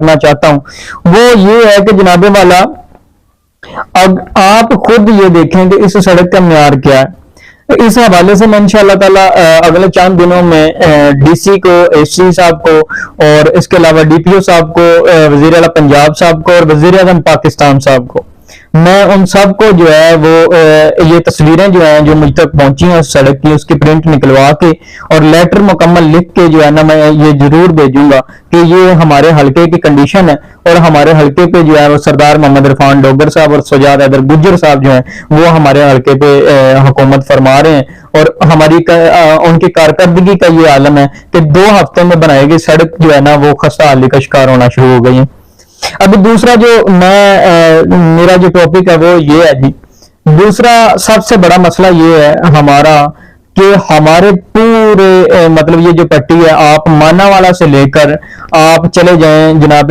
کرنا چاہتا ہوں وہ یہ ہے کہ جناب والا اب آپ خود یہ دیکھیں کہ اس سڑک کا معیار کیا ہے. اس حوالے سے میں انشاءاللہ تعالی اگلے چند دنوں میں ڈی سی کو، ایس سی صاحب کو، اور اس کے علاوہ ڈی پی او صاحب کو، وزیر اعلیٰ پنجاب صاحب کو، اور وزیر اعظم پاکستان صاحب کو، میں ان سب کو جو ہے وہ یہ تصویریں جو ہیں جو مجھ تک پہنچی ہیں اس سڑک کی، اس کی پرنٹ نکلوا کے اور لیٹر مکمل لکھ کے جو ہے نا میں یہ ضرور بھیجوں گا کہ یہ ہمارے حلقے کی کنڈیشن ہے، اور ہمارے حلقے پہ جو ہے وہ سردار محمد عرفان ڈوگر صاحب اور سجاد حیدر گجر صاحب جو ہیں وہ ہمارے حلقے پہ حکومت فرما رہے ہیں، اور ہماری ان کی کارکردگی کا یہ عالم ہے کہ 2 ہفتے میں بنائی گئی سڑک جو ہے نا وہ خستہ حالی کا شکار ہونا شروع ہو گئی ہے. ابھی دوسرا جو میرا جو ٹاپک ہے وہ یہ ہے جی، دوسرا سب سے بڑا مسئلہ یہ ہے ہمارا کہ ہمارے پورے مطلب یہ جو پٹی ہے آپ مانا والا سے لے کر آپ چلے جائیں جناب